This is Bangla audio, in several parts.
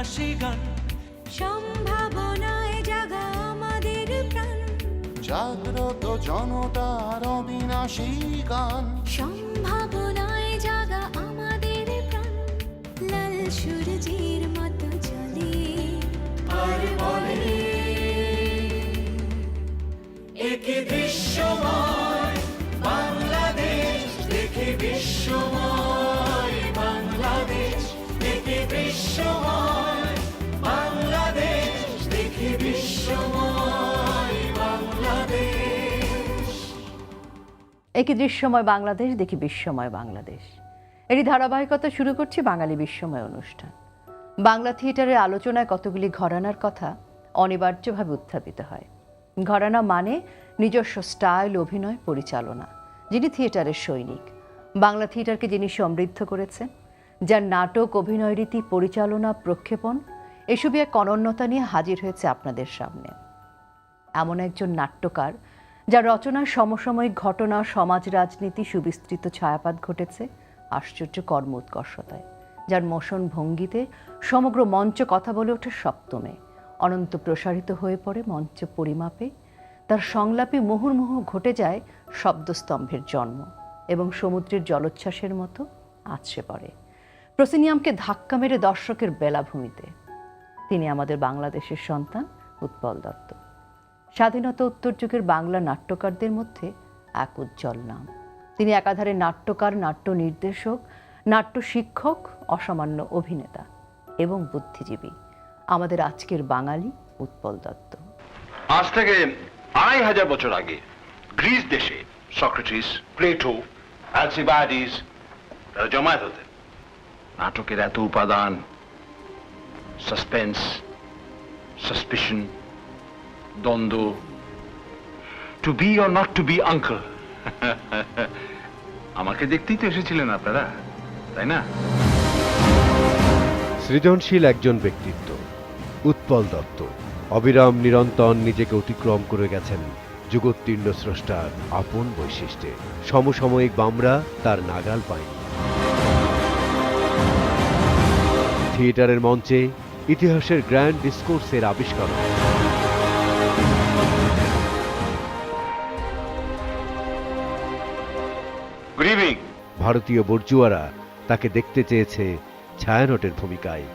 অবিনাশী গান, সম্ভাবনায় জাগা আমাদের প্রাণ, জাগ্রত জনতার অবিনাশী গান, সম্ভাবনায় জাগা আমাদের প্রাণ, লাল সূর্যের মতো জ্বলে আর বলে একই দৃশ্যময় বাংলাদেশ দেখে বিশ্বময় বাংলাদেশ, একই দৃশ্যময় বাংলাদেশ দেখে বিশ্বময় বাংলাদেশ। একই দৃশ্যময় বাংলাদেশ দেখি বিশ্বময় বাংলাদেশ, এরই ধারাবাহিকতা শুরু করছি বাঙালি বিশ্বময় অনুষ্ঠান। বাংলা থিয়েটারের আলোচনায় কতগুলি ঘরানার কথা অনিবার্যভাবে উত্থাপিত হয়। ঘরানা মানে নিজস্ব স্টাইল, অভিনয়, পরিচালনা, যিনি থিয়েটারের সৈনিক, বাংলা থিয়েটারকে যিনি সমৃদ্ধ করেছেন, যার নাটক, অভিনয় রীতি, পরিচালনা, প্রক্ষেপণ এসবই এক অনন্যতা নিয়ে হাজির হয়েছে আপনাদের সামনে। এমন একজন নাট্যকার যার রচনার সমসাময়িক ঘটনা, সমাজ, রাজনীতি সুবিস্তৃত ছায়াপাত ঘটেছে আশ্চর্য কর্ম উৎকর্ষতায়, যার মোশন ভঙ্গিতে সমগ্র মঞ্চ কথা বলে ওঠে সপ্তমে, অনন্ত প্রসারিত হয়ে পড়ে মঞ্চ পরিমাপে, তার সংলাপে মুহুর্মুহু ঘটে যায় শব্দস্তম্ভের জন্ম এবং সমুদ্রের জলোচ্ছ্বাসের মতো আছড়ে পড়ে প্রসিনিয়ামকে ধাক্কা মেরে দর্শকের বেলাভূমিতে। তিনি আমাদের বাংলাদেশের সন্তান উৎপল দত্ত, স্বাধীনতা উত্তর যুগের বাংলা নাট্যকারদের মধ্যে এক উজ্জ্বল নাম। তিনি একাধারে নাট্যকার, নাট্য নির্দেশক, নাট্য শিক্ষক, অসামান্য অভিনেতা এবং বুদ্ধিজীবী, আমাদের আজকের বাঙালি উৎপল দত্ত। আজ থেকে ২৫০০ বছর আগে গ্রিস দেশে সক্রেটিস, প্লেটো, অ্যালসিবাডিস তারা জমায়েত হতেন। নাটকের এত উপাদান, সাসপেন্স, সাসপিশন, দ্বন্দ্ব, to be or not to be uncle. আমাকে দেখতেই তো এসেছিলেন আপনারা, তাই না? সৃজনশীল একজন ব্যক্তিত্ব উৎপল দত্ত, অবিরাম নিরন্তর নিজেকে অতিক্রম করে গেছেন যুগোত্তীর্ণ স্রষ্টার আপন বৈশিষ্ট্যে। সমসাময়িক বামরা তার নাগাল পায়নি। থিয়েটারের মঞ্চে ইতিহাসের গ্র্যান্ড ডিসকোর্সের আবিষ্কার। Good evening. ভারতীয় বর্জুয়ারা তাকে দেখতে চেয়েছে ছায়ানটের ভূমিকায়,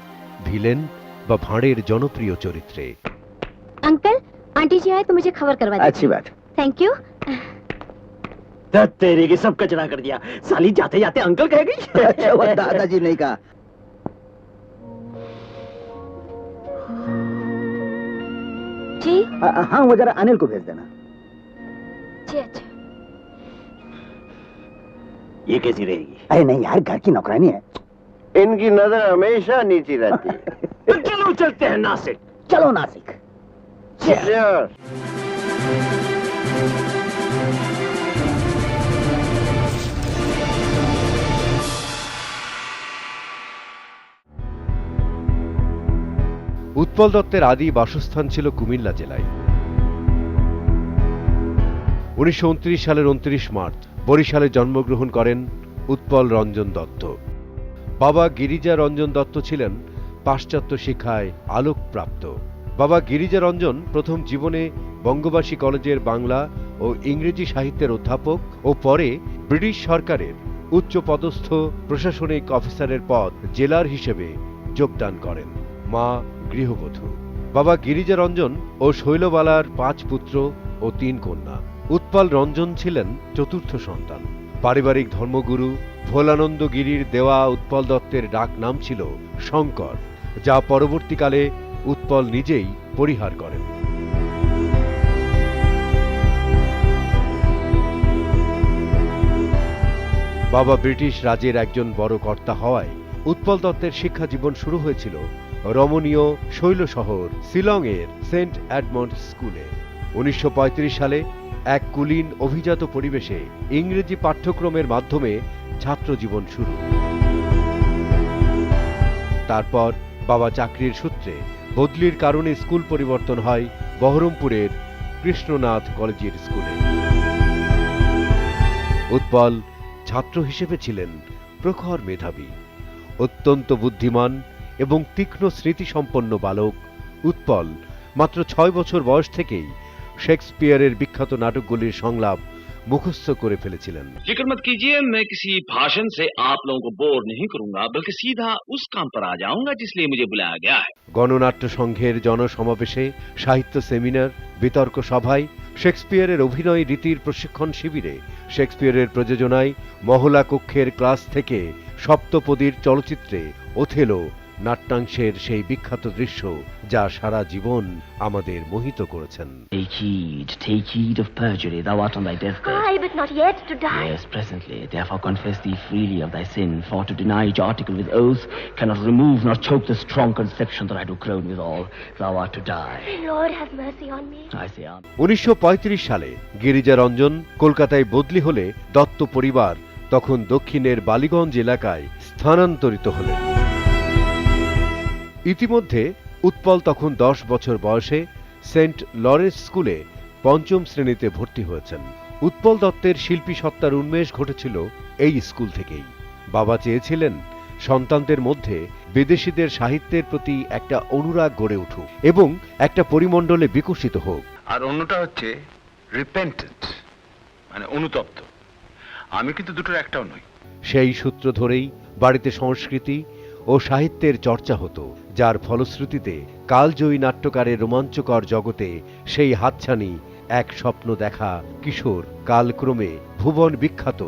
ভিলেন বা ভাঁড়ের জনপ্রিয় চরিত্রে। अंकल, आंटी जी आए तो मुझे खबर करवा दीजिए। अच्छी बात। Thank you. तेरे के सब कचरा कर दिया, साली जाते जाते अंकल कह गई। अच्छा वो दादाजी नहीं कहा। जी हाँ वो जरा अनिल को भेज देना। जी अच्छा। ये कैसी रहेगी? अरे नहीं यार, घर की नौकरानी है, इनकी नजर हमेशा नीची रहती है। तो चलो चलते हैं नासिक। चलो नासिक। উৎপল দত্তের আদি বাসস্থান ছিল কুমিল্লা জেলায়। 1929 সালের 29 মার্চ বরিশালে জন্মগ্রহণ করেন উৎপল রঞ্জন দত্ত। বাবা গিরিজা রঞ্জন দত্ত ছিলেন পাশ্চাত্য শিক্ষায় আলোকপ্রাপ্ত। বাবা গিরিজা রঞ্জন প্রথম জীবনে বঙ্গবাসী কলেজের বাংলা ও ইংরেজি সাহিত্যের অধ্যাপক ও পরে ব্রিটিশ সরকারের উচ্চপদস্থ প্রশাসনিক অফিসারের পদ জেলার হিসেবে যোগদান করেন। মা গৃহবধূ। বাবা গিরিজা রঞ্জন ও শৈলবালার 5 পুত্র ও 3 কন্যা। উৎপল রঞ্জন ছিলেন চতুর্থ সন্তান। পারিবারিক ধর্মগুরু ভোলানন্দ গিরির দেওয়া উৎপল দত্তের ডাক নাম ছিল শঙ্কর, যা পরবর্তীকালে উৎপল নিজেই পরিহার করেন। বাবা ব্রিটিশ রাজের একজন বড় কর্তা হওয়ায় উৎপল দত্তের শিক্ষা জীবন শুরু হয়েছিল রমণীয় শৈল শহর শিলংয়ের সেন্ট এডমন্ড স্কুলে। 1935 সালে এক কুলীন অভিজাত পরিবেশে ইংরেজি পাঠ্যক্রমের মাধ্যমে ছাত্র জীবন শুরু। তারপর বাবা চাকরির সূত্রে বদলির কারণে স্কুল পরিবর্তন হয় বহরমপুরের কৃষ্ণনাথ কলেজের স্কুলে। উৎপল ছাত্র হিসেবে ছিলেন প্রখর মেধাবী, অত্যন্ত বুদ্ধিমান এবং তীক্ষ্ণ স্মৃতিসম্পন্ন বালক উৎপল মাত্র 6 বছর বয়স থেকেই শেক্সপিয়ারের বিখ্যাত নাটকগুলির সংলাপ মুখস্থ করে ফেলেছিলেন। फिक्र मत कीजिए, मैं किसी भाषण से आप लोगों को बोर नहीं करूंगा, बल्कि सीधा उस काम पर आ जाऊंगा जिसलिए मुझे बुलाया गया है। গণনাট্য সংঘের জনসমাবেশে, সাহিত্য সেমিনার, বিতর্ক সভায়, শেক্সপিয়ারের অভিনয় রীতির প্রশিক্ষণ শিবিরে, শেক্সপিয়ারের প্রযোজনায় মহলা কক্ষের ক্লাস থেকে সপ্তপদীর চলচ্চিত্রে ওথেলো নাট্যাংশের সেই বিখ্যাত দৃশ্য যা সারা জীবন আমাদের মোহিত করেছেন। Take heed of perjury, thou art on thy deathbed. Aye, but not yet to die. Yes, presently. Therefore confess thee freely of thy sin, for to deny each article with oath cannot remove nor choke the strong conception that I do crown withal. Thou art to die. Lord, have mercy on me. I say amen. 1935 সালে গিরিজা রঞ্জন কলকাতায় বদলি হলে দত্ত পরিবার তখন দক্ষিণের বালিগঞ্জ এলাকায় স্থানান্তরিত হলেন। ইতিমধ্যে উৎপল তখন 10 বছর বয়সে সেন্ট লরেন্স স্কুলে 5ম শ্রেণীতে ভর্তি হয়েছেন। উৎপল দত্তের শিল্পী সত্তার উন্মেষ ঘটেছিল এই স্কুল থেকেই। বাবা চেয়েছিলেন সন্তানদের মধ্যে বিদেশিদের সাহিত্যের প্রতি একটা অনুরাগ গড়ে উঠুক এবং একটা পরিমণ্ডলে বিকশিত হোক। আর অন্যটা হচ্ছে রিপেন্টেন্ট, মানে অনুতপ্ত। আমি কিন্তু দুটোর একটাও নই। সেই সূত্র ধরেই বাড়িতে সংস্কৃতি ও সাহিত্যের চর্চা হতো, যার ফলশ্রুতিতে কালজয়ী নাট্যকারের রোমাঞ্চকর জগতে সেই হাতছানি এক স্বপ্ন দেখা কিশোর কালক্রমে ভুবন বিখ্যাত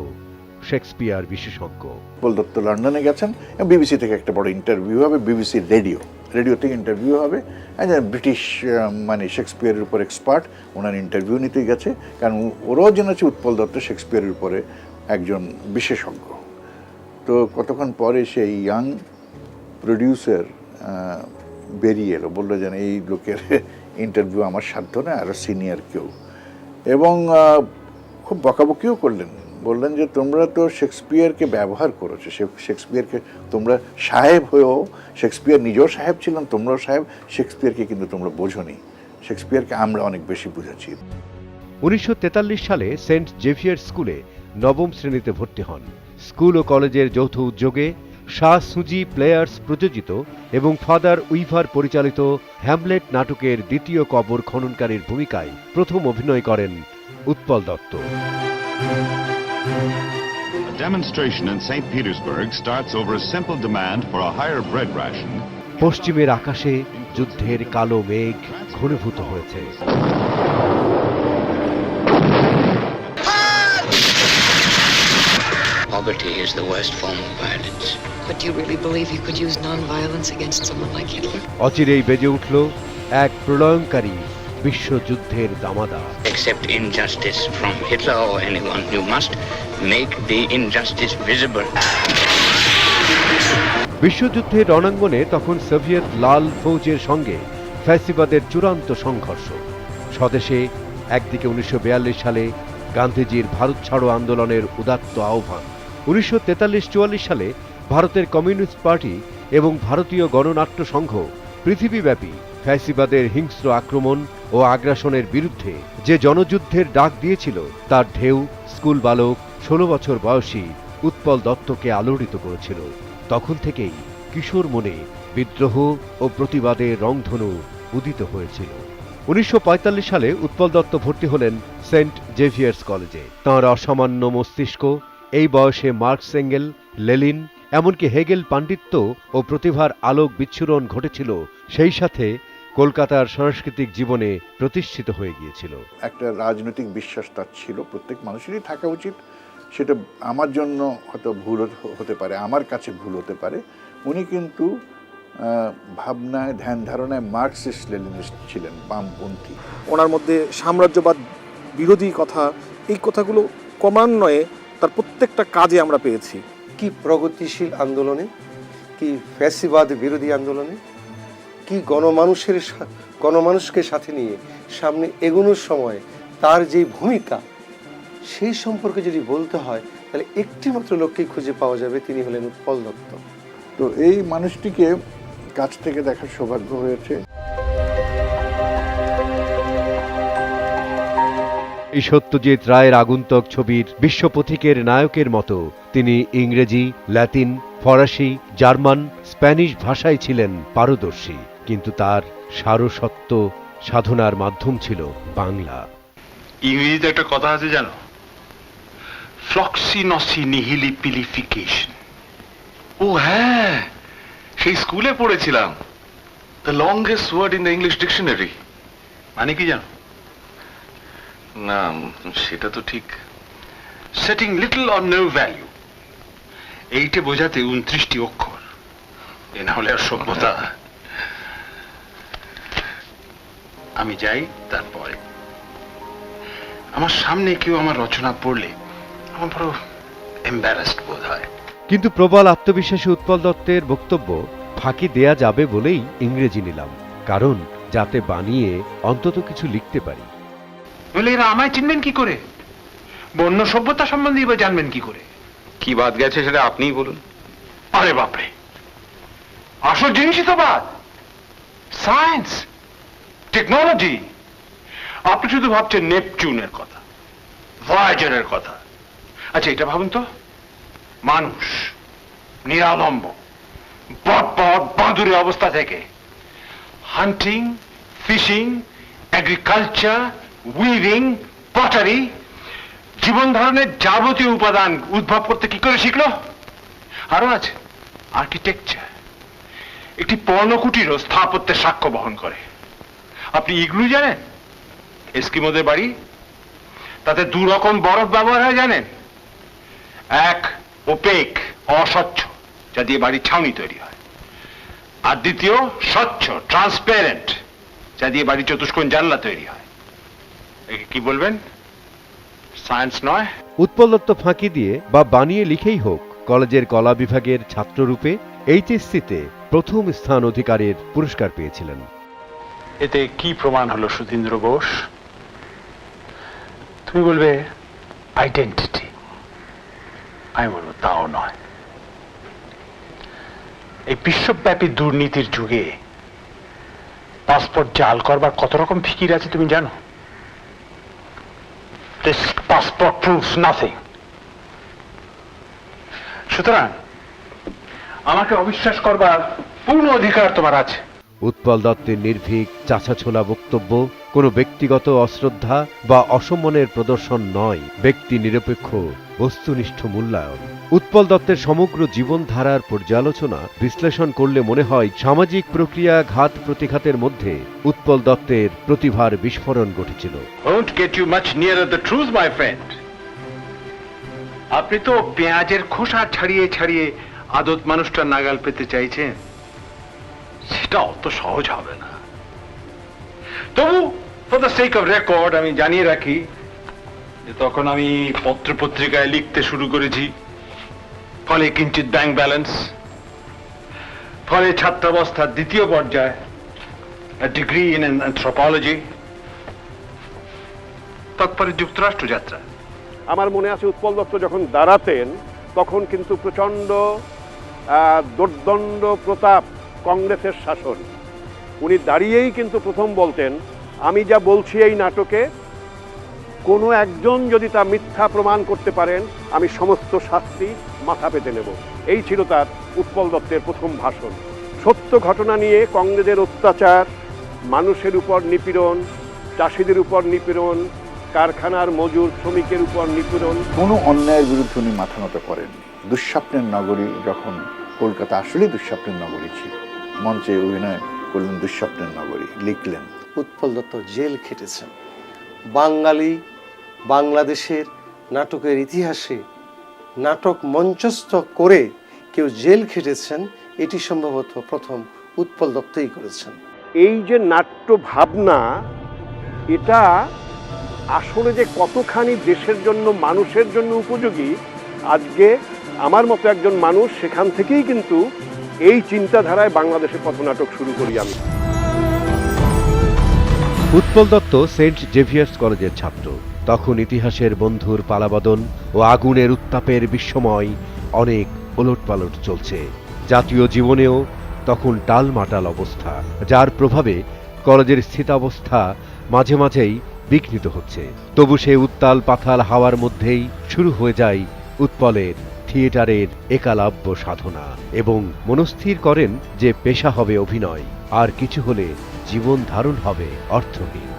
শেক্সপিয়ার বিশেষজ্ঞ। উৎপল দত্ত লন্ডনে গেছেন, বিবিসি থেকে একটা বড় ইন্টারভিউ হবে, বিবিসি রেডিও থেকে ইন্টারভিউ হবে। ব্রিটিশ মানে শেক্সপিয়ারের উপর এক্সপার্ট, ওনার ইন্টারভিউ নিতে গেছে, কারণ ওরাও জেনেছে উৎপল দত্ত শেক্সপিয়ারের উপরে একজন বিশেষজ্ঞ। তো কতক্ষণ পরে সেই ইয়াং প্রডিউসার বেরিয়ে এলো, বললো যেন এই লোকের ইন্টারভিউ আমার সাধ্য না, আরও সিনিয়র কেউ, এবং খুব বকাবকিও করলেন। বললেন যে তোমরা তো শেক্সপিয়ারকে ব্যবহার করেছো, শেক্সপিয়ারকে তোমরা সাহেব হয়েও, শেক্সপিয়ার নিজেও সাহেব ছিলেন, তোমরাও সাহেব, শেক্সপিয়ারকে কিন্তু তোমরা বোঝোনি, শেক্সপিয়ারকে আমরা অনেক বেশি বুঝেছি। 1943 সালে সেন্ট জেভিয়ার স্কুলে 9ম শ্রেণীতে ভর্তি হন। স্কুল ও কলেজের যৌথ উদ্যোগে শাহ সুজি প্লেয়ার্স প্রযোজিত এবং ফাদার উইভার পরিচালিত হ্যামলেট নাটকের দ্বিতীয় কবর খননকারীর ভূমিকায় প্রথম অভিনয় করেন Utpal Dutta. A demonstration in St. Petersburg starts over a simple demand for a higher bread ration. পশ্চিমের আকাশে যুদ্ধের কালো মেঘ ঘনীভূত হয়েছে। Poverty is the worst form of violence. But do you really believe you could use non-violence against someone like Hitler? অচিরেই বেজে উঠল এক প্রলয়ঙ্কারী বিশ্বযুদ্ধের দামাদা। Accept injustice from Hitler or anyone. You must make the injustice visible. বিশ্বযুদ্ধের রণাঙ্গনে তখন সোভিয়েত লাল ফৌজের সঙ্গে ফ্যাসিবাদের চূড়ান্ত সংঘর্ষ। স্বদেশে একদিকে 1942 সালে গান্ধীজির ভারত ছাড়ো আন্দোলনের উদাত্ত আহ্বান, 1943-44 সালে ভারতের কমিউনিস্ট পার্টি এবং ভারতীয় গণনাট্য সংঘ পৃথিবীব্যাপী ফ্যাসিবাদের হিংস্র আক্রমণ ও আগ্রাসনের বিরুদ্ধে যে জনযুদ্ধের ডাক দিয়েছিল, তার ঢেউ স্কুল বালক 16 বছর বয়সী উৎপল দত্তকে আলোড়িত করেছিল। তখন থেকেই কিশোর মনে বিদ্রোহ ও প্রতিবাদের রংধনু উদিত হয়েছিল। 1945 সালে উৎপল দত্ত ভর্তি হলেন সেন্ট জেভিয়ার্স কলেজে। তাঁর অসামান্য মস্তিষ্ক এই বয়সে মার্কস, এঙ্গেল, লেনিন, এমনকি হেগেল পাণ্ডিত্য ও প্রতিভার আলোক বিচ্ছুরণ ঘটেছিল, সেই সাথে কলকাতার সাংস্কৃতিক জীবনে প্রতিষ্ঠিত হয়ে গিয়েছিল। একটা রাজনৈতিক বিশ্বাস তার ছিল, প্রত্যেক মানুষেরই থাকা উচিত। সেটা আমার জন্য হয়তো ভুল হতে পারে, আমার কাছে ভুল হতে পারে। উনি কিন্তু ভাবনায়, ধ্যান ধারণায় মার্কসিস্ট লেনিনিস্ট ছিলেন, বামপন্থী। ওনার মধ্যে সাম্রাজ্যবাদ বিরোধী কথা, এই কথাগুলো ক্রমান্বয়ে তার প্রত্যেকটা কাজে আমরা পেয়েছি। কি প্রগতিশীল আন্দোলনে, কি ফ্যাসিবাদ বিরোধী আন্দোলনে, কি গণমানুষকে সাথে নিয়ে সামনে এগোনোর সময় তার যে ভূমিকা, সেই সম্পর্কে যদি বলতে হয় তাহলে একটি মাত্র লোককেই খুঁজে পাওয়া যাবে, তিনি হলেন উৎপল দত্ত। তো এই মানুষটিকে কাছ থেকে দেখার সৌভাগ্য হয়েছে। এই সত্যজিৎ রায়ের আগন্তুক ছবির বিশ্বপথিকের নায়কের মতো তিনি ইংরেজি, ল্যাতিন, ফরাসি, জার্মান, স্প্যানিশ ভাষায় ছিলেন পারদর্শী, কিন্তু তার সারসত্ব সাধনার মাধ্যম ছিল বাংলা। ইংরেজিতে একটা কথা আছে জানো, ফ্লক্সিনসি নিহিলি পিলিফিকেশন। ও হ্যাঁ, সেই স্কুলে পড়েছিলাম, the longest word in the English dictionary. মানে কি জানো? না সেটা তো ঠিক, setting little or no value, এইটা বোঝাতে 29টি অক্ষর, এ না হলে আর সভ্যতা। আমি যাই, তারপরে আমার সামনে কেউ আমার রচনা পড়লে আমার বড় এম্বারাসড বোধ হয়। কিন্তু প্রবল আত্মবিশ্বাসী উৎপল দত্তের বক্তব্য, ফাঁকি দেয়া যাবে বলেই ইংরেজি নিলাম, কারণ যাতে বানিয়ে অন্তত কিছু লিখতে পারি। বলে এরা আমায় চিনবেন কি করে? বন্য সভ্যতা সম্বন্ধে এবার জানবেন কি করে? কি বাদ গেছে সেটা আপনিই বলুন। আরে বাপরে, আসল জিনিসই তো বাদ। Science, technology. আপনি শুধু ভাবছেন নেপচুনের কথা, ভয়েজারের কথা। আচ্ছা এটা ভাবুন তো, মানুষ নিরালম্ব বট বাঁদুরে অবস্থা থেকে হান্টিং, ফিশিং, এগ্রিকালচার, উইভিং, পটারি, জীবন ধারণের যাবতীয় উপাদান উদ্ভব করতে কি করে শিখলো? আরো আছে আর্কিটেকচার, একটি পর্ণকুটিরও স্থাপত্যের সাক্ষ্য বহন করে। আপনি ইগলু জানেন? এস্কিমোদের বাড়ি, তাতে 2 রকম বরফ ব্যবহার হয় জানেন? এক ওপেক, অস্বচ্ছ, যা দিয়ে বাড়ির ছাউনি তৈরি হয়, আর দ্বিতীয় স্বচ্ছ, ট্রান্সপারেন্ট, যা দিয়ে বাড়ির চতুষ্কোণ জানলা তৈরি হয়। একে কি বলবেন? সায়েন্স নয়? উৎপল দত্ত ফাঁকি দিয়ে বা বানিয়ে লিখেই হোক, কলেজের কলা বিভাগের ছাত্ররূপে এইচএসসিতে প্রথম স্থান অধিকারের পুরস্কার পেয়েছিলেন। এতে কি প্রমাণ হলো সুধীন্দ্র বোস? তুমি বলবে আইডেন্টিটি, আমি বলবো তাও নয়। এই বিশ্বব্যাপী দুর্নীতির যুগে পাসপোর্ট জাল করবার কত রকম ফিকির আছে তুমি জানো? This passport proves nothing. সুতরাং আমাকে অবিশ্বাস করবার পূর্ণ অধিকার তোমার আছে। উৎপল দত্তের নির্ভীক চাছাছোলা বক্তব্য কোনো ব্যক্তিগত অশ্রদ্ধা বা অসম্মানের প্রদর্শন নয়, ব্যক্তি নিরপেক্ষ বস্তুনিষ্ঠ মূল্যায়ন। উৎপল দত্তের সমগ্র জীবনধারার পর্যালোচনা বিশ্লেষণ করলে মনে হয় সামাজিক প্রক্রিয়া ঘাত প্রতিঘাতের মধ্যে উৎপল দত্তের প্রতিভার বিস্ফোরণ ঘটেছিল। Won't get you much nearer the truth, my friend. আপনি তো পেঁয়াজের খোসা ছাড়িয়ে ছাড়িয়ে আদত মানুষটা নাগাল পেতে চাইছেন, সেটা অত সহজ হবে না। তবু for the sake of record আমি জানিয়ে রাখি যে তখন আমি পত্রপত্রিকায় লিখতে শুরু করেছি, ফলে কিঞ্চিত ব্যাংক ব্যালেন্স, ফলে ছাত্রাবস্থার দ্বিতীয় পর্যায়ে ডিগ্রি ইন অ্যানথ্রোপোলজি, তারপরে যুক্তরাষ্ট্র যাত্রা। আমার মনে আছে উৎপল দত্ত যখন দাঁড়াতেন তখন কিন্তু প্রচণ্ড দোর্দণ্ড প্রতাপ কংগ্রেসের শাসন। উনি দাঁড়িয়েই কিন্তু প্রথম বলতেন, আমি যা বলছি এই নাটকে কোনো একজন যদি তা মিথ্যা প্রমাণ করতে পারেন আমি সমস্ত শাস্তি মাথা পেতে নেব। এই ছিল তার উৎপল দত্তের প্রথম ভাষণ। সত্য ঘটনা নিয়ে কংগ্রেসের অত্যাচার, মানুষের উপর নিপীড়ন, চাষিদের উপর নিপীড়ন, কারখানার মজুর শ্রমিকের উপর নিপীড়ন, কোনো অন্যায়ের বিরুদ্ধে উনি মাথা নত করেননি। দুঃস্বপ্নের নগরী যখন কলকাতা আসলে দুঃস্বপ্নের নগরী ছিল, মঞ্চে অভিনয় করলেন দুঃস্বপ্নের নগরী, লিখলেন। উৎপল দত্ত জেল খেটেছেন। বাঙালি বাংলাদেশের নাটকের ইতিহাসে নাটক মঞ্চস্থ করে কেউ জেল খেটেছেন, এটি সম্ভবত প্রথম উৎপল দত্তই করেছেন। এই যে নাট্য ভাবনা, এটা আসলে যে কতখানি দেশের জন্য মানুষের জন্য উপযোগী, আজকে আমার মতো একজন মানুষ সেখান থেকেই কিন্তু এই চিন্তাধারায় বাংলাদেশে পথনাটক শুরু করি আমি। উৎপল দত্ত সেন্ট জেভিয়ার্স কলেজের ছাত্র। তখন ইতিহাসের বন্ধুর পালাবদন ও আগুনের উত্তাপের বিস্ময় অনেক ওলটপালট চলছে। জাতীয় জীবনেও তখন টালমাটাল অবস্থা, যার প্রভাবে কলেজের স্থিতাবস্থা মাঝে মাঝেই বিঘ্নিত হচ্ছে। তবু সে উত্তাল পাথাল হাওয়ার মধ্যেই শুরু হয়ে যায় উৎপলের থিয়েটারের একালাব্য সাধনা এবং মনস্থির করেন যে পেশা হবে অভিনয়, আর কিছু হলে জীবন ধারণ হবে অর্থহীন।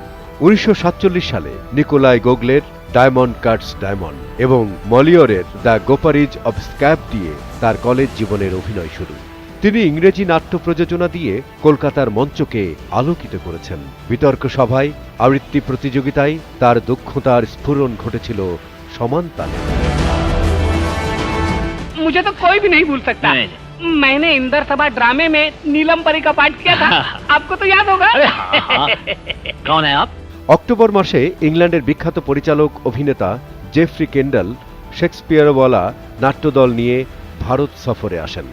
1947 সালে নিকোলাই গোগলের ডায়মন্ড কাটস ডায়মন্ড এবং মলিয়রের দ্য গোপারিজ অব স্ক্যাপ দিয়ে তার কলেজ জীবনের অভিনয় শুরু। তিনি ইংরেজি নাট্য প্রযোজনা দিয়ে কলকাতার মঞ্চকে আলোকিত করেছেন। বিতর্ক সভায়, আবৃত্তি প্রতিযোগিতায় তার দক্ষতার স্ফুরণ ঘটেছিল সমান তালে। मुझे तो कोई भी नहीं भूल सकता। मैंने इंदर सभा ड्रामे में नीलम परी का पाठ किया था। आपको तो याद होगा। कौन है आप? অক্টোবর মাসে ইংল্যান্ডের বিখ্যাত পরিচালক অভিনেতা জেফ্রি কেন্ডাল শেক্সপিয়ারওয়ালা নাট্যদল নিয়ে ভারত সফরে আসেন।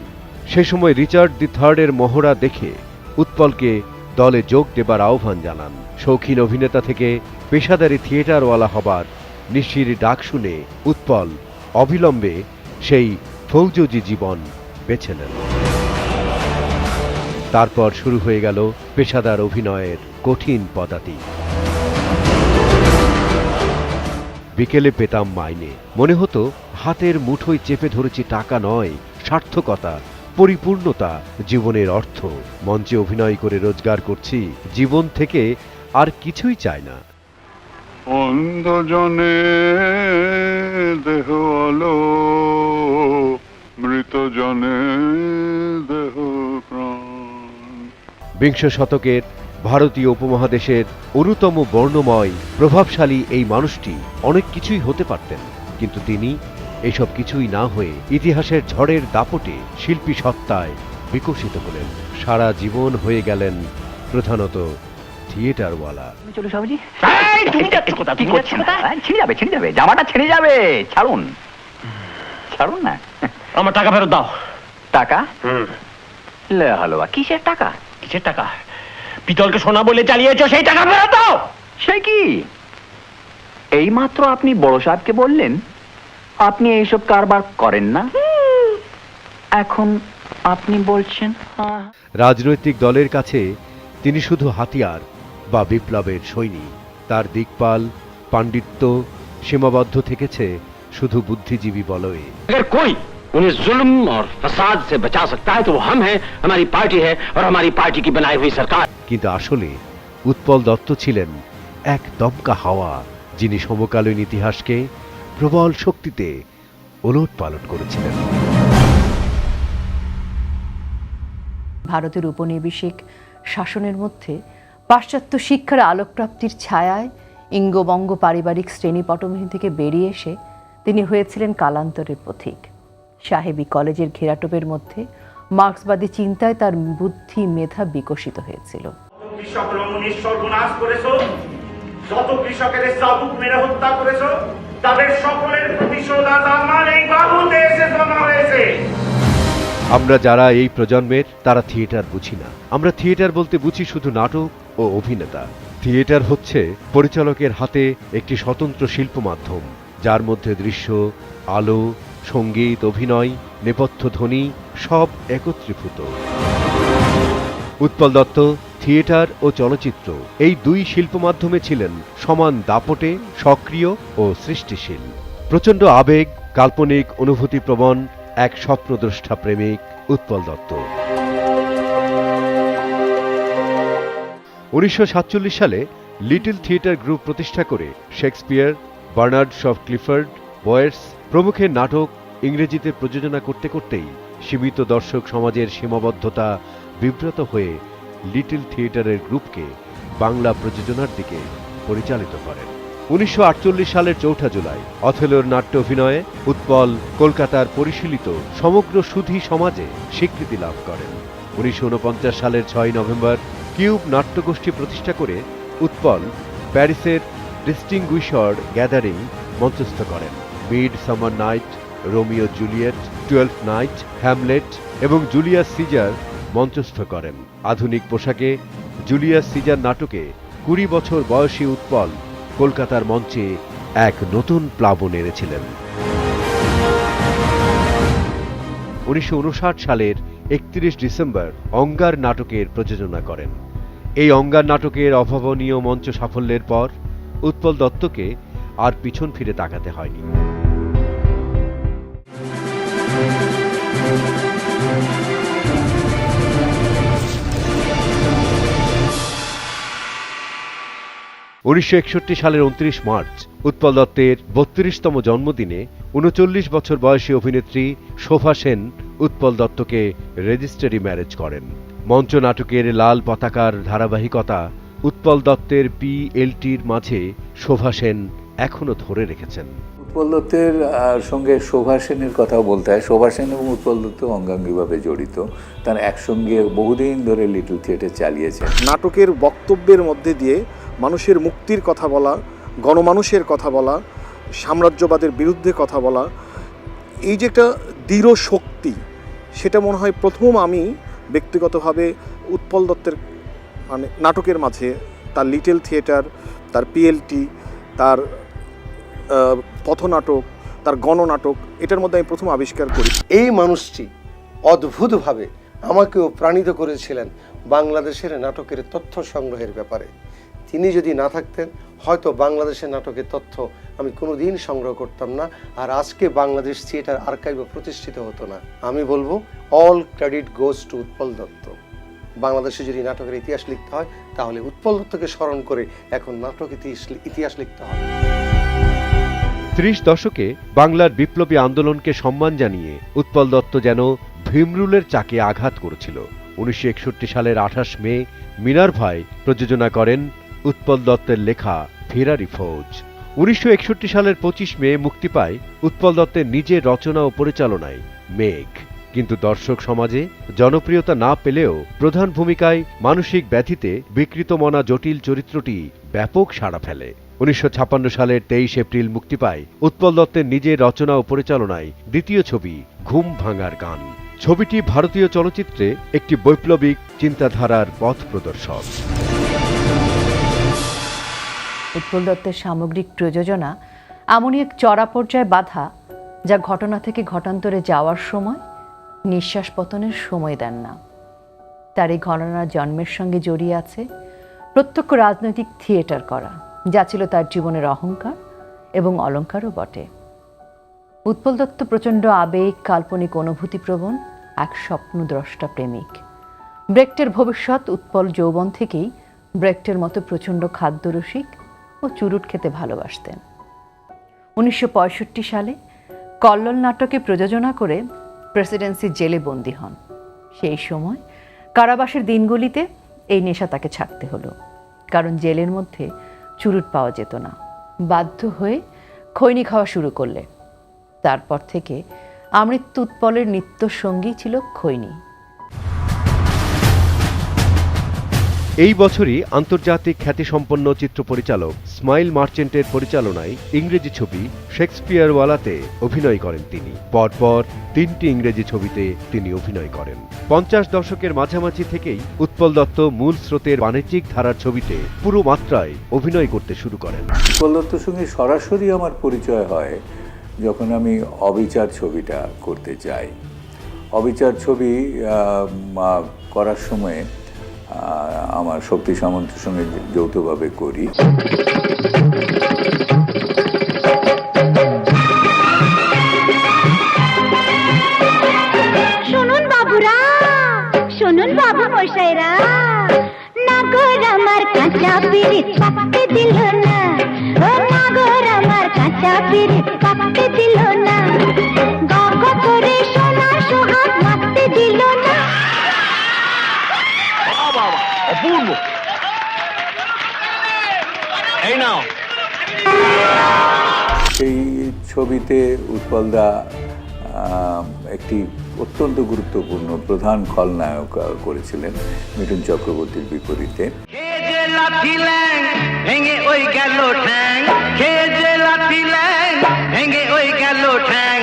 সে সময় রিচার্ড দি থার্ডের মহড়া দেখে উৎপলকে দলে যোগ দেবার আহ্বান জানান। শৌখিন অভিনেতা থেকে পেশাদারী থিয়েটারওয়ালা হবার নিশির ডাক শুনে উৎপল অবিলম্বে সেই ফৌজজি জীবন বেছে নেন। তারপর শুরু হয়ে গেল পেশাদার অভিনয়ের কঠিন পদাতি। বিকেলে পেতাম মাইনে, মনে হতো হাতের মুঠোয় চেপে ধরেছি টাকা নয়, সার্থকতা, পরিপূর্ণতা, জীবনের অর্থ। মঞ্চে অভিনয় করে রোজগার করছি, জীবন থেকে আর কিছুই চাই না। অন্ধজনে দেহ আলো, মৃত জনে দেহ প্রাণ। বিংশ শতকের ভারতীয় উপমহাদেশের অন্যতম বর্ণময় প্রভাবশালী এই মানুষটি অনেক কিছুই হতে পারতেন, কিন্তু তিনি এসব কিছুই না হয়ে ইতিহাসের ঝড়ের দাপটে শিল্পী সত্তায় বিকশিত হলেন। সারা জীবন হয়ে গেলেন প্রধানত থিয়েটারওয়ালা। চলো সাবজি। তুমি যাচ্ছ কোথা? কি করছেন? ছিঁড়ে যাবে, ছিঁড়ে যাবে, জামাটা ছিঁড়ে যাবে। ছাড়ুন, ছাড়ুন না। আমার টাকা ফেরত দাও। টাকা? লে হালুয়া, কিসের টাকা? কিসের টাকা? পিতলকে সোনা বলে চালিয়েছ, সেই টাকা ফেরত দাও। সে কি? এইমাত্র আপনি বড় সাহেবকে বললেন আপনি এইসব কারবার করেন না, এখন আপনি বলছেন? রাজনৈতিক দলের কাছে তিনি শুধু হাতিয়ার বা বিপ্লবের সৈনিক। তার দিকপাল পাণ্ডিত্য সীমাবদ্ধ থেকেছে শুধু বুদ্ধিজীবী বলয়ে। कोई उन्हें जुल्म और फसाद से बचा सकता है तो वो हम हैं, हमारी पार्टी है और हमारी पार्टी की बनाई हुई सरकार। কিন্তু আসলে উৎপল দত্ত ছিলেন এক দমকা হাওয়া, যিনি সমকালীন ইতিহাসকে প্রবল শক্তিতে ওলটপালট করেছিলেন। ভারতের উপনিবেশিক শাসনের মধ্যে পাশ্চাত্য শিক্ষার আলোকপ্রাপ্তির ছায়ায় ইঙ্গবঙ্গ পারিবারিক শ্রেণী পটভূমি থেকে বেরিয়ে এসে তিনি হয়েছিলেন কালান্তরের পথিক। সাহেবী কলেজের ঘেরাটোপের মধ্যে মার্ক্সবাদী চিন্তায় তার বুদ্ধি মেধা বিকশিত হয়েছিল। কৃষক রমণীর সর্বনাশ করেছো, যত কৃষকের চাবুক মেরে হত্যা করেছো, তাদের সকলের প্রতিশোধ আজ আমার এই বাহুতে এসে জমা হয়েছে। আমরা যারা এই প্রজন্মের, তারা থিয়েটার বুঝি না। আমরা থিয়েটার বলতে বুঝি শুধু নাটক ও অভিনেতা। থিয়েটার হচ্ছে পরিচালকের হাতে একটি স্বতন্ত্র শিল্প মাধ্যম, যার মধ্যে দৃশ্য, আলো, সঙ্গীত, অভিনয়, নেপথ্য ধ্বনি সব একত্রীভূত। উৎপল দত্ত থিয়েটার ও চলচ্চিত্র এই দুই শিল্প মাধ্যমে ছিলেন সমান দাপটে সক্রিয় ও সৃষ্টিশীল। প্রচণ্ড আবেগ, কাল্পনিক অনুভূতিপ্রবণ এক স্বপ্নদ্রষ্টা প্রেমিক উৎপল দত্ত। 1947 সালে লিটল থিয়েটার গ্রুপ প্রতিষ্ঠা করে শেক্সপিয়ার, বার্নার্ড শ ক্লিফোর্ড, বয়েটস প্রমুখের নাটক ইংরেজিতে প্রযোজনা করতে করতেই সীমিত দর্শক সমাজের সীমাবদ্ধতা বিব্রত হয়ে লিটল থিয়েটারের গ্রুপকে বাংলা প্রযোজনার দিকে পরিচালিত করেন। 1948 সালের 4 জুলাই অথেলোর নাট্য অভিনয়ে উৎপল কলকাতার পরিশীলিত সমগ্র সুধী সমাজে স্বীকৃতি লাভ করেন। 1949 সালের 6 নভেম্বর কিউব নাট্যগোষ্ঠী প্রতিষ্ঠা করে উৎপল প্যারিসের ডিস্টিংগুইশড গ্যাদারিং মঞ্চস্থ করেন। Mid summer night, Romeo Juliet, 12th night, Hamlet এবং জুলিয়াস সিজার মঞ্চস্থ করেন। আধুনিক পোশাকে জুলিয়াস সিজার নাটকে 20 বছর বয়সী উৎপল কলকাতার মঞ্চে এক নতুন প্লাবন এনেছিলেন। 1959 সালের 31 ডিসেম্বর অঙ্গার নাটকের প্রযোজনা করেন। এই অঙ্গার নাটকের অভাবনীয় মঞ্চ সাফল্যের পর উৎপল দত্তকে আর পিছন ফিরে তাকাতে হয়নি। 1961 সালের 29 মার্চ উৎপল দত্তের 32তম জন্মদিনে 39 বছর বয়সী অভিনেত্রী শোভা সেন উৎপল দত্তকে রেজিস্ট্রারি ম্যারেজ করেন। মঞ্চ নাটকের লাল পতাকার ধারাবাহিকতা উৎপল দত্তের PLTর মাঝে শোভা সেন এখনো ধরে রেখেছেন। উৎপল দত্তের সঙ্গে শোভা সেনের কথা বলতে হয়। শোভা সেন এবং উৎপল দত্ত অঙ্গাঙ্গিভাবে জড়িত, তারা একসঙ্গে বহুদিন ধরে লিটল থিয়েটার চালিয়েছেন। নাটকের বক্তব্যের মধ্যে দিয়ে মানুষের মুক্তির কথা বলা, গণমানুষের কথা বলা, সাম্রাজ্যবাদের বিরুদ্ধে কথা বলা, এই যে একটা দৃঢ় শক্তি, সেটা মনে হয় প্রথম আমি ব্যক্তিগতভাবে উৎপল দত্তের মানে নাটকের মাঝে, তার লিটল থিয়েটার, তার PLT, তার পথনাটক, তার গণনাটক, এটার মধ্যে আমি প্রথম আবিষ্কার করি। এই মানুষটি অদ্ভুতভাবে আমাকেও প্রাণিত করেছিলেন বাংলাদেশের নাটকের তথ্য সংগ্রহের ব্যাপারে। তিনি যদি না থাকতেন হয়তো বাংলাদেশের নাটকের তথ্য আমি কোনোদিন সংগ্রহ করতাম না, আর আজকে বাংলাদেশ থিয়েটার আর্কাইভ প্রতিষ্ঠিত হতো না। আমি বলবো all credit goes to Utpal Dutta. বাংলাদেশে যদি নাটকের ইতিহাস লিখতে হয় তাহলে উৎপল দত্তকে স্মরণ করে এখন নাটক ইতিহাস লিখতে হবে। 30 দশকে বাংলার বিপ্লবী আন্দোলনকে সম্মান জানিয়ে উৎপল দত্ত যেন ভীমরুলের চাকে আঘাত করেছিল। 1961 সালের 28 মে মিনার্ভায় প্রযোজনা করেন উৎপল দত্তের লেখা ফেরারি ফৌজ। 1961 সালের 25 মে মুক্তি পায় উৎপল দত্তের নিজের রচনা ও পরিচালনায় মেঘ। কিন্তু দর্শক সমাজে জনপ্রিয়তা না পেলেও প্রধান ভূমিকায় মানসিক ব্যাধিতে বিকৃতমনা জটিল চরিত্রটি ব্যাপক সাড়া ফেলে। 1956 সালের 23 এপ্রিল মুক্তি পায় উৎপল দত্তের নিজের রচনা ও পরিচালনায় দ্বিতীয় ছবি ঘুম ভাঙার গান। ছবিটি ভারতীয় চলচ্চিত্রে একটি বৈপ্লবিক চিন্তাধারার পথ প্রদর্শক। উৎপল দত্তের সামগ্রিক প্রযোজনা এমনই এক চড়া পর্যায়ে বাধা, যা ঘটনা থেকে ঘটান্তরে যাওয়ার সময় নিঃশ্বাস পতনের সময় দেন না। তার এই ঘটনার জন্মের সঙ্গে জড়িয়ে আছে প্রত্যক্ষ রাজনৈতিক থিয়েটার করা, যা ছিল তার জীবনের অহংকার এবং অলংকারও বটে। উৎপল দত্ত প্রচণ্ড আবেগ, কাল্পনিক অনুভূতিপ্রবণ এক স্বপ্নদ্রষ্টা প্রেমিক। ব্রেক্টের ভবিষ্যৎ উৎপল যৌবন থেকেই ব্রেক্টের মতো প্রচণ্ড খাদ্যরসিক ও চুরুট খেতে ভালোবাসতেন। 1965 সালে কল্লোল নাটকে প্রযোজনা করে প্রেসিডেন্সি জেলে বন্দী হন। সেই সময় কারাবাসের দিনগুলিতে এই নেশা তাকে ছাড়তে হলো, কারণ জেলের মধ্যে চুরুট পাওয়া যেত না। বাধ্য হয়ে খৈনি খাওয়া শুরু করলে। তারপর থেকে আমৃত্যু উৎপলের নিত্য সঙ্গী ছিল খৈনি। এই বছরই আন্তর্জাতিক খ্যাতিসম্পন্ন চিত্র পরিচালক স্মাইল মার্চেন্টের পরিচালনায় ইংরেজি ছবি শেক্সপিয়ারওয়ালাতে অভিনয় করেন তিনি। পরপর 3টি ইংরেজি ছবিতে তিনি অভিনয় করেন। 50 দশকের মাঝামাঝি থেকেই উৎপল দত্ত মূল স্রোতের বাণিজ্যিক ধারার ছবিতে পুরো মাত্রায় অভিনয় করতে শুরু করেন। উৎপল দত্তর সঙ্গে সরাসরি আমার পরিচয় হয় যখন আমি অবিচার ছবিটা করতে যাই। অবিচার ছবি করার সময় আমার শক্তি সামন্তের সঙ্গে যৌথভাবে করি। শুনুন বাবুরা, শুনুন বাবু মশাইরা, নাগর আমার কাঁচা পিরিত পাকতে দিল না, ও নাগর আমার কাঁচা পিরিত পাকতে দিল না, গগ করে সোনা সোহাগ মারতে দিল না। অপূর্ব। এই নাও। সেই ছবিতে উৎপলদা একটি অত্যন্ত গুরুত্বপূর্ণ প্রধান খলনায়ক করেছিলেন মিঠুন চক্রবর্তীর বিপরীতে। ভেঙে ওই গেল ঠ্যাং, খেয়ে যে লাঠি ল্যাং, ভেঙে ওই গেল ঠ্যাং,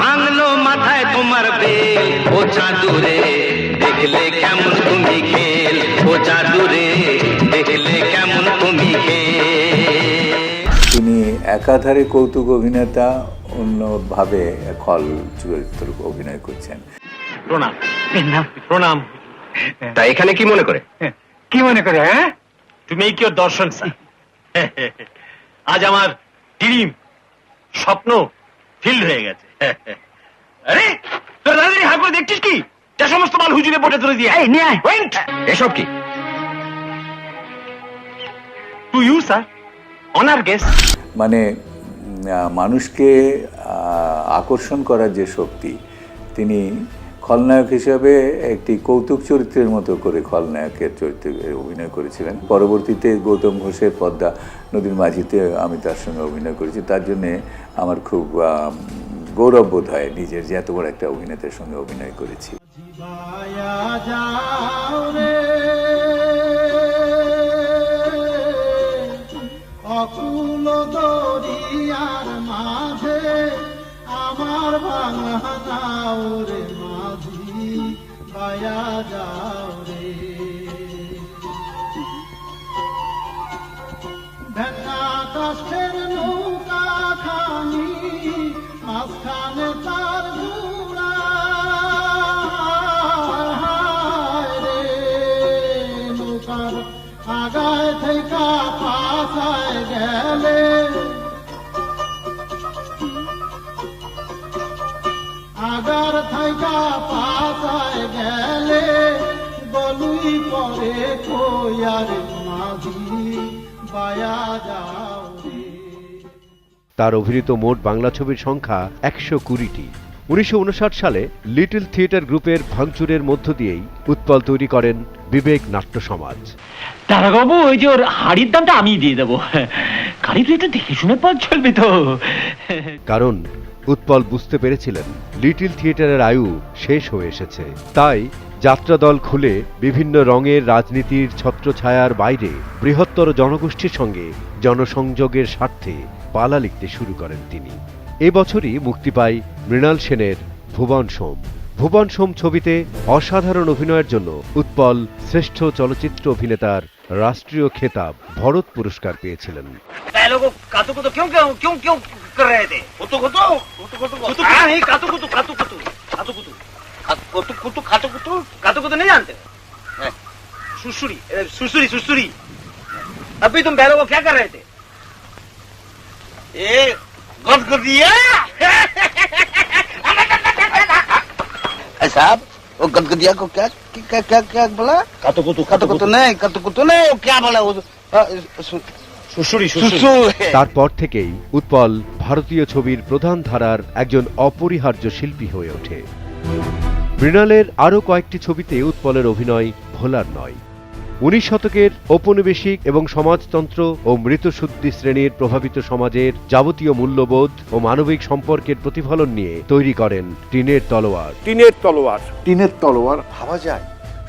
ভাঙলো মাথায় তোমার বেল, ও চাঁদুরে দেখলে কেমন তুমি খেল, ও চাঁদুরে দেখলে কেমন তুমি খেল। তিনি একাধারে কৌতুক অভিনেতা, অন্যভাবে খল চরিত্র অভিনয় করছেন। প্রণাম প্রণাম। তা এখানে কি মনে করে? কি মনে করে? হ্যাঁ, তুমি কি ওর দর্শন স্যার? আজ আমার ড্রিম স্বপ্ন ফিল হয়ে গেছে। আরে তোর দাদারি হাঁ করে দেখছিস কি? যা সমস্ত মাল হুজুরে পটে তুলে দিয়ে এসব কি? To you sir, honour guest. মানে মানুষকে আকর্ষণ করার যে শক্তি, তিনি খলনায়ক হিসাবে একটি কৌতুক চরিত্রের মতো করে খলনায়কের চরিত্রে অভিনয় করেছিলেন। পরবর্তীতে গৌতম ঘোষের পদ্মা নদীর মাঝিতে আমি তার সঙ্গে অভিনয় করেছি। তার জন্যে আমার খুব গৌরব বোধ হয় নিজের যে এত বড় একটা অভিনেতার সঙ্গে অভিনয় করেছি। অকুল দরিয়ার মাঝে আমার ভাঙা নাও রে মাঝি বায়া যাও রে, ভেঙা কাষ্ঠের নৌকা খানি মাঝখানে তার ঘুরা রে, নৌকার আগায় থেকে পাশায় গেলে আগার থাইকা পাশায় গেলে বলুই পরে কইয়ার মাঝি বায়া যাও রে। তার অভিনীত মোট বাংলা ছবির সংখ্যা 120টি। 1959 সালে লিটল থিয়েটার গ্রুপের ভাঙচুরের মধ্য দিয়েই উৎপল তৈরি করেন বিবেক নাট্য সমাজ। দাঁড়াবাবু, ওই যে ওর হাড়ির দামটা আমি দিয়ে দেবো, গাড়ি তুই একটু দেখে শুনে পথ চলবে তো। কারণ উৎপল বুঝতে পেরেছিলেন লিটল থিয়েটারের আয়ু শেষ হয়ে এসেছে। তাই যাত্রাদল খুলে বিভিন্ন রঙের রাজনীতির ছত্রছায়ার বাইরে বৃহত্তর জনগোষ্ঠীর সঙ্গে জনসংযোগের স্বার্থে পালা লিখতে শুরু করেন তিনি। এবছরই মুক্তি পায় মৃণাল সেনের ভুবন সোম। ভুবন সোম ছবিতে অসাধারণ অভিনয়ের জন্য উৎপল শ্রেষ্ঠ চলচ্চিত্র অভিনেতার রাষ্ট্রীয় খেতাব ভরত পুরস্কার পেয়েছিলেন। अभी तुम बैलों को क्या कर रहे थे? ये गदगदिया साहब, वो गदगदिया को क्या क्या क्या क्या बोला? कतुकुतु नहीं, वो क्या बोला? वो सुसुरी। তারপর থেকেই উৎপল ভারতীয় ছবির প্রধান ধারার একজন অপরিহার্য শিল্পী হয়ে ওঠে। মৃণালের আরও কয়েকটি ছবিতে উৎপলের অভিনয় ভোলার নয়। 19 শতকের ঔপনিবেশিক এবং সমাজতন্ত্র ও মৃতশুদ্ধি শ্রেণীর প্রভাবিত সমাজের যাবতীয় মূল্যবোধ ও মানবিক সম্পর্কের প্রতিফলন নিয়ে তৈরি করেন টিনের তলোয়ার। টিনের তলোয়ার ভাবা যায়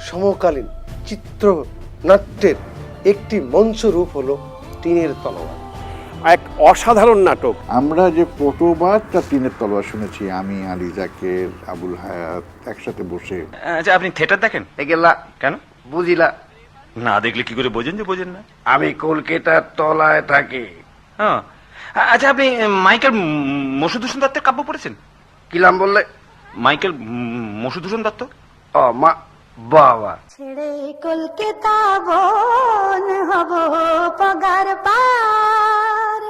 সমকালীন চিত্র নাট্যের একটি মঞ্চ রূপ হলো টিনের তলোয়ার, এক অসাধারণ নাটক। আমরা যে কতবারটা টিনের তলোয়ার শুনেছি, আমি, আলী জাকের, আবুল হায়াত একসাথে বসে। আচ্ছা, আপনি থিয়েটার দেখেন? গেলা কেন? বুঝিলা না দেখলে কি করে বোঝেন যে বোঝেন না? আমি কলকাতার তলায় থাকি। হ্যাঁ, আচ্ছা, আপনি মাইকেল মধুসূদন দত্তের কাব্য পড়েছেন? কিলাম বললে? মাইকেল মধুসূদন দত্ত। ও মা, বাবা। ছেড়ে কলকাতা বন হব পগার পার,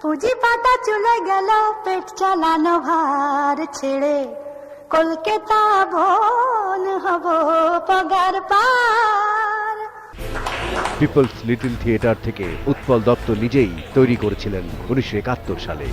পুঁজি পাতা চলে গেল পেট চালানো ভার, ছেড়ে কলকাতা বন হব পগার পার। পিপলস লিটল থিয়েটার থেকে উৎপল দত্ত নিজেই তৈরি করেছিলেন 1971 সালে।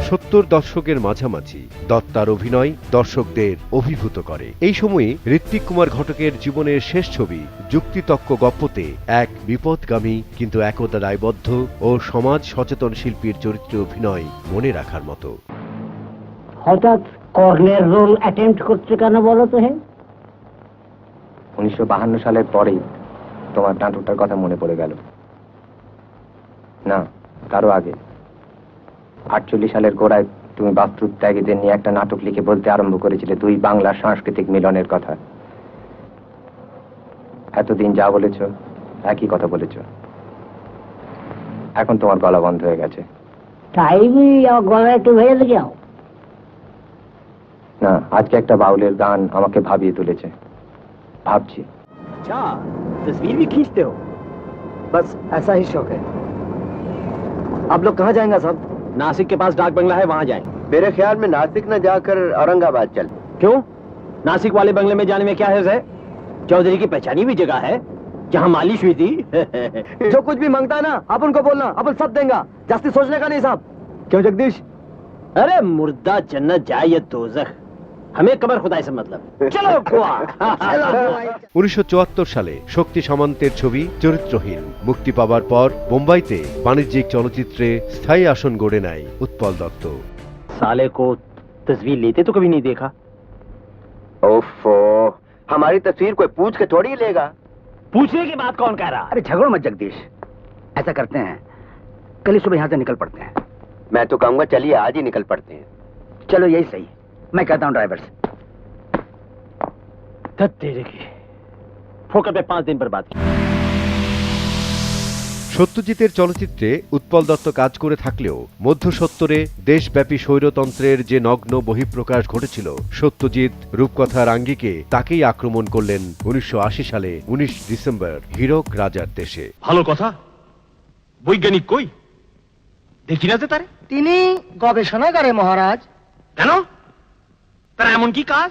70 দশকের মাঝামাঝি দত্তার অভিনয় দর্শকদের অভিভূত করে। এই সময়ে ঋত্বিক কুমার ঘটকের জীবনের শেষ ছবি যুক্তিতক্ক গপ্পতে এক বিপদগামী কিন্তু একদা দায়বদ্ধ ও সমাজ সচেতন শিল্পীর চরিত্রে অভিনয় মনে রাখার মতো। হঠাৎ কর্নেল রোল অ্যাটেম্প্ট করছে কেন বলো তো? 1952 সালের পরেই তোমার নাটকটার কথা মনে পড়ে গেল। না, তারও আগে 48 সালের গোড়ায় তুমি বাস্তুর ত্যাগীদের নিয়ে একটা নাটক লিখে বলতে আরম্ভ করেছিলে দুই বাংলার সাংস্কৃতিক মিলনের কথা। এতদিন যা বলেছ একই কথা বলেছ, এখন তোমার গলা বন্ধ হয়ে গেছে। তাই গলা একটু ভেঙে যাও না, আজকে একটা বাউলের গান আমাকে ভাবিয়ে তুলেছে। ভাবছি। अच्छा, तस्वीर भी खींचते हो? बस ऐसा ही शौक है। आप लोग कहाँ जाएंगे साहब? नासिक के पास डाक बंगला है, वहाँ जाएं। मेरे ख्याल में नासिक न जाकर औरंगाबाद चल। क्यों? नासिक वाले बंगले में जाने में क्या है? चौधरी की पहचानी हुई जगह है जहाँ मालिश हुई थी। जो कुछ भी मांगता है ना आप उनको बोलना, अपन सब देंगे, जास्ती सोचने का नहीं साहब। क्यों जगदीश? अरे मुर्दा जन्नत जाए या दोजख, हमें कबर खुदाई से मतलब। चलो गोवा। 1974 সালে শক্তি সামন্তের ছবি চরিত্রহীন মুক্তি পাবার পর বোম্বাইতে বাণিজ্যিক চলচ্চিত্রে স্থায়ী আসন গড়ে নেয় উৎপল দত্ত। साले को तस्वीर लेते तो कभी नहीं देखा। ओफो, हमारी तस्वीर कोई पूछ के थोड़ी लेगा। पूछने की बात कौन कह रहा? अरे झगड़ो मत जगदीश, ऐसा करते हैं कल ही सुबह यहाँ से निकल पड़ते हैं। मैं तो कहूँगा चलिए आज ही निकल पड़ते हैं। चलो यही सही, मैं कहता हूँ ड्राइवर से। तेरे की फोकट में 5 दिन बर्बाद किया। সত্যজিতের চলচ্চিত্রে উৎপল দত্ত কাজ করে থাকলেও মধ্যসত্তরে দেশব্যাপী স্বৈরতন্ত্রের যে নগ্ন বহিঃপ্রকাশ ঘটেছিল, সত্যজিৎ রূপকথার আঙ্গিকে তাকেই আক্রমণ করলেন 1980 সালে 19 ডিসেম্বর হীরক রাজার দেশে। ভালো কথা, বৈজ্ঞানিক কই দেখি না যে তারে? তিনি গবেষণাগারে মহারাজ। কেন? তার এমন কি কাজ?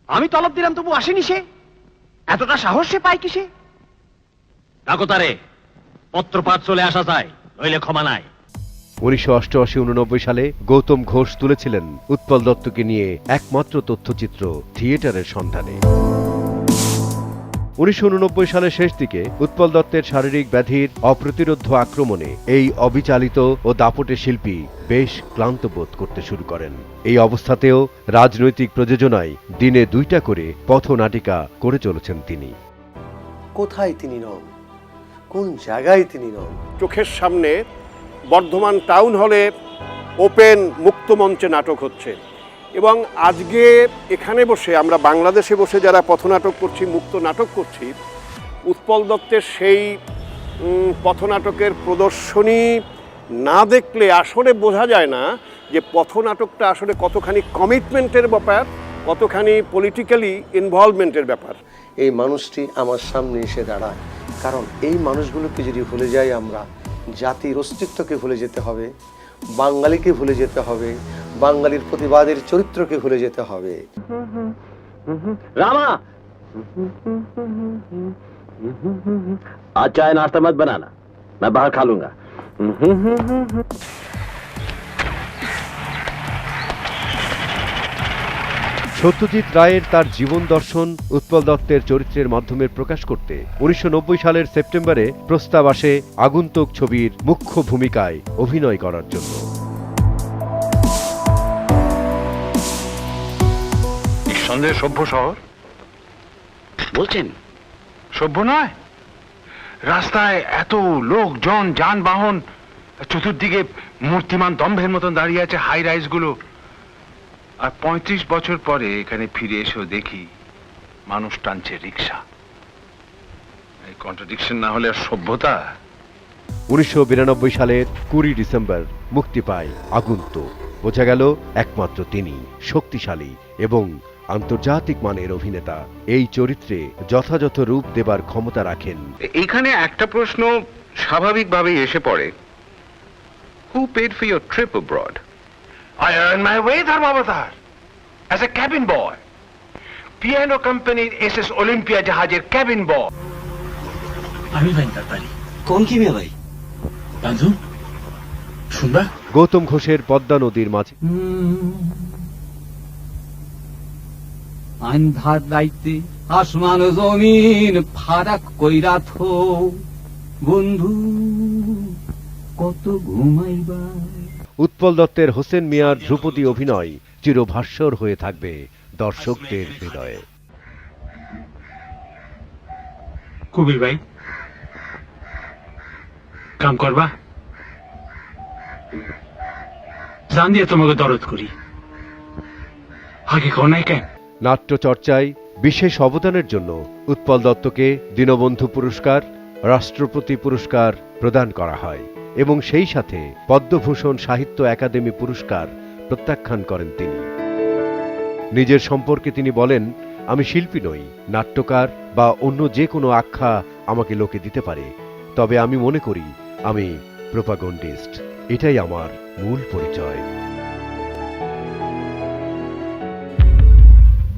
আমি তলব দিলাম তবু আসেনি সে। এতটা সাহস সে পায় কিসে? ডাকো তারে, পত্রপাঠ চলে আসা যায়, নইলে ক্ষমা নাই। 1988-89 সালে গৌতম ঘোষ তুলেছিলেন উৎপল দত্তকে নিয়ে একমাত্র তথ্যচিত্র থিয়েটারের সন্ধানে। 1989 সালের শেষ দিকে উৎপল দত্তের শারীরিক ব্যাধির অপ্রতিরোধ্য আক্রমণে এই অবিচালিত ও দাপটে শিল্পী বেশ ক্লান্ত বোধ করতে শুরু করেন। এই অবস্থাতেও রাজনৈতিক প্রযোজনায় দিনে 2টা করে পথনাটিকা করে চলেছেন তিনি। কোথায় তিনি নন, কোন জায়গায় তিনি নন? চোখের সামনে বর্ধমান টাউন হলে ওপেন মুক্ত মঞ্চে নাটক হচ্ছে, এবং আজকে এখানে বসে আমরা বাংলাদেশে বসে যারা পথনাটক করছি, মুক্ত নাটক করছি, উৎপল দত্তের সেই পথনাটকের প্রদর্শনী না দেখলে আসলে বোঝা যায় না যে পথনাটকটা আসলে কতখানি কমিটমেন্টের ব্যাপার, কতখানি পলিটিক্যালি ইনভলভমেন্টের ব্যাপার। এই মানুষটি আমার সামনে এসে দাঁড়ায়, কারণ এই মানুষগুলোকে যদি ভুলে যাই আমরা, জাতির অস্তিত্বকে ভুলে যেতে হবে, বাঙালিকে ভুলে যেতে হবে, বাঙালির প্রতিবাদের চরিত্রকে ভুলে যেতে হবে। रामा, आज चाय नाश्ता मत बनाना, मैं बाहर खा लूंगा। সত্যজিৎ রায়ের তার জীবন দর্শন উৎপল দত্তের চরিত্রের মাধ্যমে প্রকাশ করতে 1990 সালের সেপ্টেম্বরে প্রস্তাব আসে আগন্তুক ছবির মুখ্য ভূমিকায় অভিনয় করার জন্য। নিঃসন্দেহে সভ্য শহর। বলছেন? সভ্য নয়, রাস্তায় এত লোকজন, যানবাহন, চতুর্দিকে মূর্তিমান দম্ভের মতন দাঁড়িয়ে আছে হাই রাইজ গুলো। আর 35 বছর পরে এখানে ফিরে এসেও দেখি মানুষ টানছে রিক্সা। এই কন্ট্রাডিকশন না হলে আর সভ্যতা? 1992 সালের 20 ডিসেম্বর মুক্তি পায় আগন্তুক। বোঝা গেল একমাত্র তিনি শক্তিশালী এবং আন্তর্জাতিক মানের অভিনেতা এই চরিত্রে যথাযথ রূপ দেবার ক্ষমতা রাখেন। এইখানে একটা প্রশ্ন স্বাভাবিকভাবেই এসে পড়ে, who paid for your trip abroad? I earned my way, Dharmavatar, as a cabin boy. Piano company SS Olympia জাহাজের cabin boy. আমি ভেঙ্কট পালি। কোন কি ভাই? বান্ধু শুনবা? গৌতম ঘোষের পদ্মা নদীর মাঝে আন্ধার রাইতে আসমান জমিন ফারাক কইরা থো বন্ধু কত ঘুমাইবা। উৎপল দত্তের হোসেন মিয়ার ধ্রুপদী অভিনয় চিরভাস্বর হয়ে থাকবে দর্শকদের হৃদয়ে। কবির ভাই কাম করবা? জান দিয়ে তোমাকে দরদ করি, আগে কোন নাই কেন? নাট্য চর্চায় বিশেষ অবদানের জন্য উৎপল দত্তকে দীনবন্ধু পুরস্কার, রাষ্ট্রপতি পুরস্কার প্রদান করা হয় এবং সেই সাথে পদ্মভূষণ সাহিত্য একাডেমি পুরস্কার প্রত্যাখ্যান করেন তিনি। নিজের সম্পর্কে তিনি বলেন, আমি শিল্পী নই, নাট্যকার বা অন্য যে কোনো আখ্যা আমাকে লোকে দিতে পারে, তবে আমি মনে করি আমি প্রোপাগন্ডিস্ট। এটাই আমার মূল পরিচয়।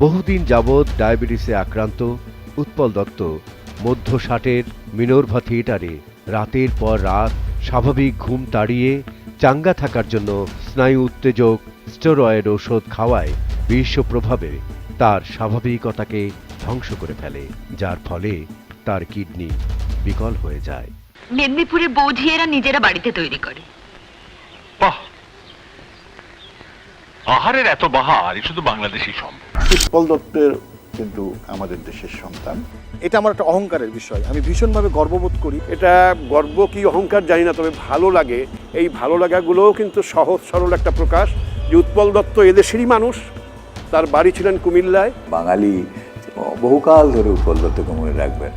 বহুদিন যাবৎ ডায়াবেটিসে আক্রান্ত উৎপল দত্ত মধ্য 60-এর মিনোর্ভা থিয়েটারে রাতের পর রাত স্বাভাবিক ঘুম তাড়িয়ে চাঙ্গা থাকার জন্য স্নায়ু উত্তেজক স্টেরয়েড ওষুধ খাওয়ায় বিশ্ব প্রভাবে তার স্বাভাবিকতাকে ধ্বংস করে ফেলে, যার ফলে তার কিডনি বিকল হয়ে যায়। মেদিনীপুরে বৌঝিয়েরা নিজেরা বাড়িতে তৈরি করে। বাহ, আহারের এত বাহার শুধু বাংলাদেশই সম্ভব। উৎপল দত্তের কিন্তু আমাদের দেশের সন্তান। এটা আমার একটা অহংকারের বিষয়, আমি ভীষণভাবে গর্ববোধ করি। এটা গর্ব কি অহংকার জানি না, তবে ভালো লাগে। এই ভালো লাগাগুলোও কিন্তু সহজ সরল একটা প্রকাশ যে উৎপল দত্ত এদেশেরই মানুষ, তার বাড়ি ছিলেন কুমিল্লায়। বাঙালি বহুকাল ধরে উৎপল দত্তকে মনে রাখবেন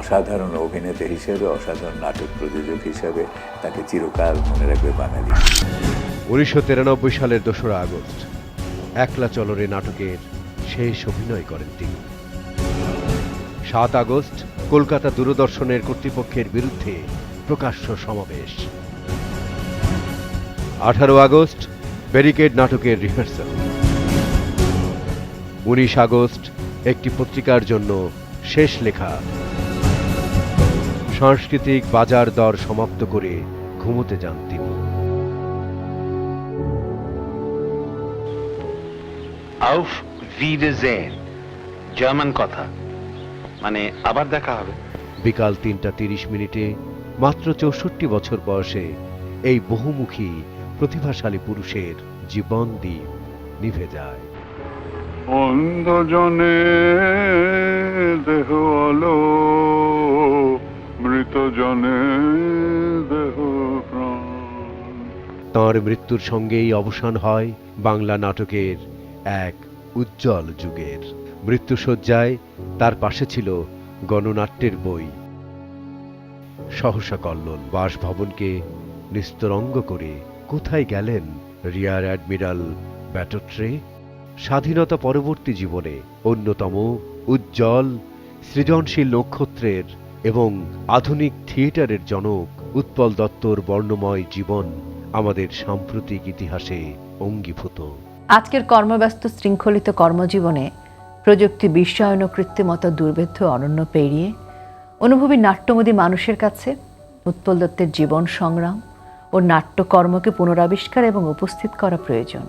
অসাধারণ অভিনেতা হিসেবে, অসাধারণ নাটক প্রযোজক হিসেবে তাকে চিরকাল মনে রাখবে বাঙালি। 1993 সালের 2রা আগস্ট একলা চলরে নাটকের শেষ অভিনয় করেন তিনি। 7 আগস্ট কলকাতা দূরদর্শনের কর্তৃপক্ষের বিরুদ্ধে প্রকাশ্য সমাবেশ। 18 আগস্ট ব্যারিকেড নাটকের রিহার্সাল। 19 আগস্ট একটি পত্রিকার জন্য শেষ লেখা। সাংস্কৃতিক বাজার দর সমাপ্ত করে ঘুমোতে যান তিনি। আউফ ভিডেজেন, জার্মান কথা, মানে আবার দেখা হবে। বিকাল 3:30 মাত্র 64 বছর বয়সে এই বহুমুখী প্রতিভাশালী পুরুষের জীবন দ্বীপ নিভে যায়। অন্ধজনে দেহ আলো, মৃতজনে দেহ প্রাণ। তাঁর মৃত্যুর সঙ্গেই অবসান হয় বাংলা নাটকের এক উজ্জ্বল যুগের। মৃত্যুশয্যায় তার পাশে ছিল গণনাট্যের বই। সহসা কল্লোল বাসভবনকে নিস্তরঙ্গ করে কোথায় গেলেন রিয়ার অ্যাডমিরাল ব্যাটট্রে? স্বাধীনতা পরবর্তী জীবনে অন্যতম উজ্জ্বল সৃজনশীল নক্ষত্রের এবং আধুনিক থিয়েটারের জনক উৎপল দত্তর বর্ণময় জীবন আমাদের সাম্প্রতিক ইতিহাসে অঙ্গীভূত। আজকের কর্মব্যস্ত শৃঙ্খলিত কর্মজীবনে প্রযুক্তি বিশ্বায়ন ও কৃত্রিমতা দুর্ভেদ্য অনন্য পেরিয়ে অনুভবী নাট্যমোদী মানুষের কাছে উৎপল দত্তের জীবন সংগ্রাম ও নাট্যকর্মকে পুনরাবিষ্কার এবং উপস্থিত করা প্রয়োজন।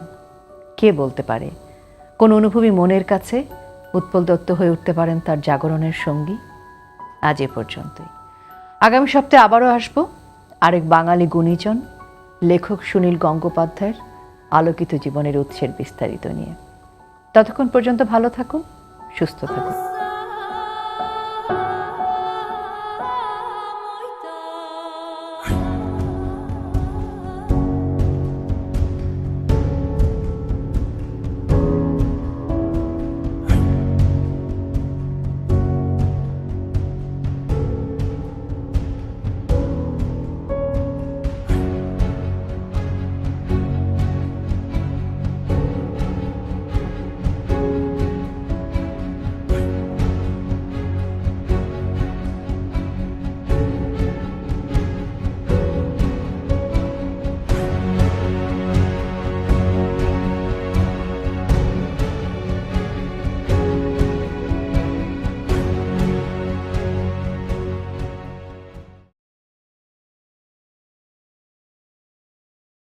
কে বলতে পারে কোন অনুভবী মনের কাছে উৎপল দত্ত হয়ে উঠতে পারেন তার জাগরণের সঙ্গী? আজ এ পর্যন্তই। আগামী সপ্তাহে আবারও আসব আরেক বাঙালি গুণীজন লেখক সুনীল গঙ্গোপাধ্যায়ের আলোকিত জীবনের উৎসের বিস্তারিত নিয়ে। ততক্ষণ পর্যন্ত ভালো থাকুন, সুস্থ থাকুন।